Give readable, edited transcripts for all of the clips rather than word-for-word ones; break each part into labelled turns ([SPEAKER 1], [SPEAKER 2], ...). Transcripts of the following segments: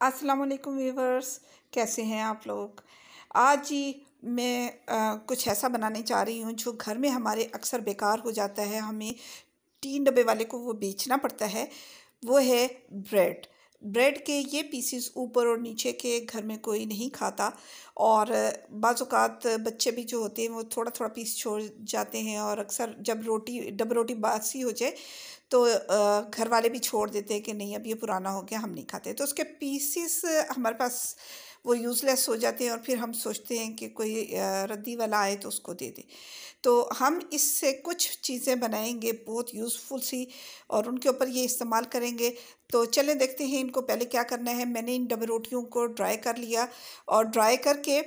[SPEAKER 1] अस्सलाम वालेकुम व्यूवर्स, कैसे हैं आप लोग। आज जी मैं कुछ ऐसा बनाने जा रही हूँ जो घर में हमारे अक्सर बेकार हो जाता है, हमें 3 डब्बे वाले को वो बेचना पड़ता है। वो है ब्रेड। ब्रेड के ये पीसेस ऊपर और नीचे के घर में कोई नहीं खाता, और बाज़ औक़ात बच्चे भी जो होते हैं वो थोड़ा थोड़ा पीस छोड़ जाते हैं, और अक्सर जब डबल रोटी बासी हो जाए तो घर वाले भी छोड़ देते हैं कि नहीं अब ये पुराना हो गया, हम नहीं खाते। तो उसके पीसेस हमारे पास वो यूज़लेस हो जाते हैं, और फिर हम सोचते हैं कि कोई रद्दी वाला आए तो उसको दे दे। तो हम इससे कुछ चीज़ें बनाएंगे बहुत यूज़फुल सी, और उनके ऊपर ये इस्तेमाल करेंगे। तो चलें देखते हैं इनको। पहले क्या करना है, मैंने इन डबल रोटियों को ड्राई कर लिया, और ड्राई करके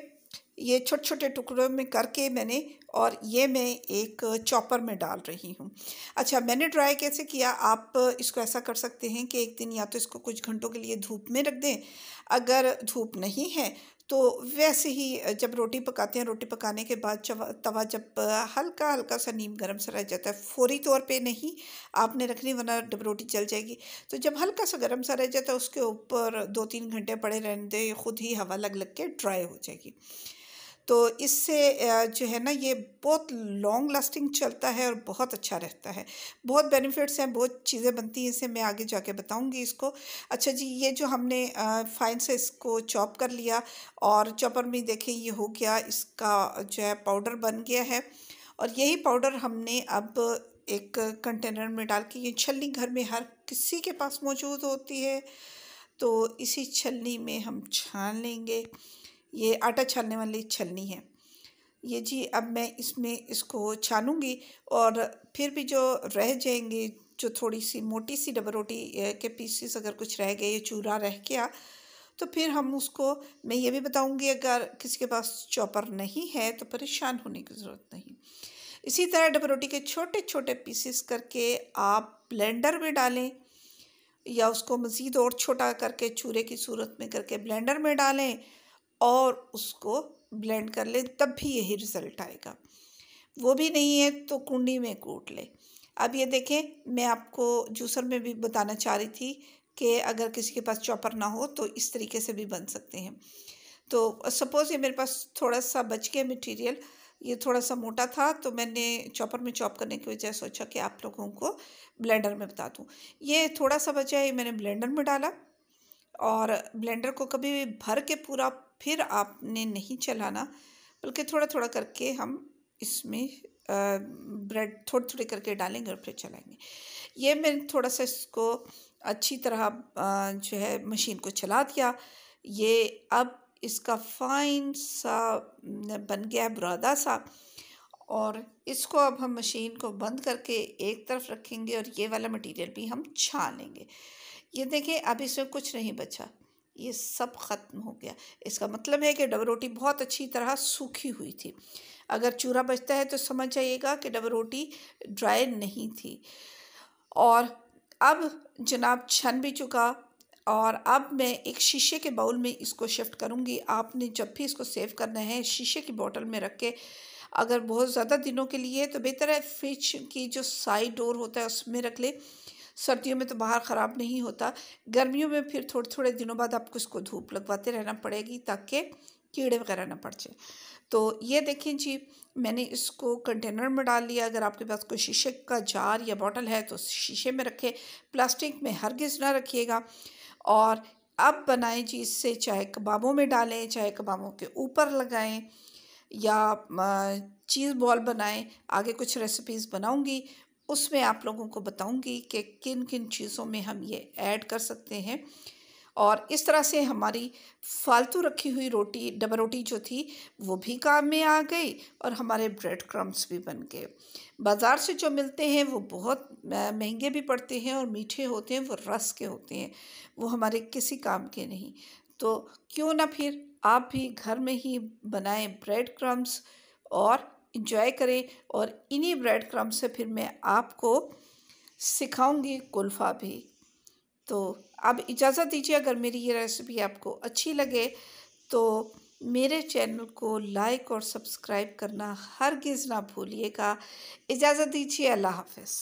[SPEAKER 1] ये छोटे छोटे टुकड़ों में करके मैंने, और ये मैं एक चॉपर में डाल रही हूँ। अच्छा, मैंने ड्राई कैसे किया, आप इसको ऐसा कर सकते हैं कि एक दिन या तो इसको कुछ घंटों के लिए धूप में रख दें। अगर धूप नहीं है तो वैसे ही जब रोटी पकाते हैं, रोटी पकाने के बाद तवा जब हल्का हल्का सा नीम गर्म सा रह जाता है, फौरी तौर पे नहीं आपने रखनी वरना डब रोटी जल जाएगी। तो जब हल्का सा गर्म सा रह जाता है उसके ऊपर 2-3 घंटे पड़े रहने दें, खुद ही हवा लग लग के ड्राई हो जाएगी। तो इससे जो है ना ये बहुत लॉन्ग लास्टिंग चलता है और बहुत अच्छा रहता है। बहुत बेनिफिट्स हैं, बहुत चीज़ें बनती हैं इससे, मैं आगे जाके बताऊंगी इसको। अच्छा जी, ये जो हमने फाइन से इसको चॉप कर लिया, और चॉपर में देखें ये हो गया, इसका जो है पाउडर बन गया है। और यही पाउडर हमने अब एक कंटेनर में डाल के, ये छलनी घर में हर किसी के पास मौजूद होती है, तो इसी छलनी में हम छान लेंगे। ये आटा छानने वाली छलनी है ये जी। अब मैं इसमें इसको छानूंगी, और फिर भी जो रह जाएंगे, जो थोड़ी सी मोटी सी डबर रोटी के पीसेस अगर कुछ रह गए, ये चूरा रह गया, तो फिर हम उसको, मैं ये भी बताऊंगी अगर किसी के पास चॉपर नहीं है तो परेशान होने की ज़रूरत नहीं। इसी तरह डबर रोटी के छोटे छोटे पीसेस करके आप ब्लेंडर में डालें, या उसको मज़ीद और छोटा करके चूरे की सूरत में करके ब्लेंडर में डालें और उसको ब्लेंड कर लें, तब भी यही रिज़ल्ट आएगा। वो भी नहीं है तो कुंडी में कूट लें। अब ये देखें, मैं आपको जूसर में भी बताना चाह रही थी कि अगर किसी के पास चॉपर ना हो तो इस तरीके से भी बन सकते हैं। तो सपोज़ ये मेरे पास थोड़ा सा बच गया मटेरियल, ये थोड़ा सा मोटा था, तो मैंने चॉपर में चॉप करने की वजह सोचा कि आप लोगों को ब्लेंडर में बता दूँ। ये थोड़ा सा बचा है, ये मैंने ब्लेंडर में डाला, और ब्लेंडर को कभी भी भर के पूरा फिर आपने नहीं चलाना, बल्कि थोड़ा थोड़ा करके हम इसमें ब्रेड थोड़ी थोड़ी करके डालेंगे और फिर चलाएंगे। ये मैंने थोड़ा सा इसको अच्छी तरह जो है मशीन को चला दिया। ये अब इसका फाइन सा बन गया है, बुरादा सा। और इसको अब हम मशीन को बंद करके एक तरफ रखेंगे, और ये वाला मटेरियल भी हम छान लेंगे। ये देखिए, अब इसमें कुछ नहीं बचा, ये सब ख़त्म हो गया। इसका मतलब है कि डबर रोटी बहुत अच्छी तरह सूखी हुई थी। अगर चूरा बचता है तो समझ जाइएगा कि डबर रोटी ड्राई नहीं थी। और अब जनाब छन भी चुका, और अब मैं एक शीशे के बाउल में इसको शिफ्ट करूँगी। आपने जब भी इसको सेव करना है शीशे की बोतल में रख के, अगर बहुत ज़्यादा दिनों के लिए तो बेहतर है फ्रिज की जो साइड डोर होता है उसमें रख ले। सर्दियों में तो बाहर ख़राब नहीं होता, गर्मियों में फिर थोड़े थोड़े दिनों बाद आपको इसको धूप लगवाते रहना पड़ेगी ताकि कीड़े वगैरह ना पड़ जाए। तो ये देखें जी, मैंने इसको कंटेनर में डाल लिया। अगर आपके पास कोई शीशे का जार या बॉटल है तो शीशे में रखें, प्लास्टिक में हरगिज़ ना रखिएगा। और अब बनाएं जी इससे, चाहे कबाबों में डालें, चाहे कबाबों के ऊपर लगाएं, या चीज़ बॉल बनाएं। आगे कुछ रेसिपीज़ बनाऊंगी, उसमें आप लोगों को बताऊंगी कि किन किन चीज़ों में हम ये ऐड कर सकते हैं। और इस तरह से हमारी फालतू रखी हुई रोटी, डबर रोटी जो थी, वो भी काम में आ गई, और हमारे ब्रेड क्रम्स भी बन गए। बाज़ार से जो मिलते हैं वो बहुत महंगे भी पड़ते हैं और मीठे होते हैं, वो रस के होते हैं, वो हमारे किसी काम के नहीं। तो क्यों ना फिर आप भी घर में ही बनाएं ब्रेड क्रम्स और इंजॉय करें। और इन्हीं ब्रेड क्रम्स से फिर मैं आपको सिखाऊंगी कुल्फ़ा भी। तो अब इजाज़त दीजिए, अगर मेरी ये रेसिपी आपको अच्छी लगे तो मेरे चैनल को लाइक और सब्सक्राइब करना हरगिज़ ना भूलिएगा। इजाज़त दीजिए, अल्लाह हाफ़िज़।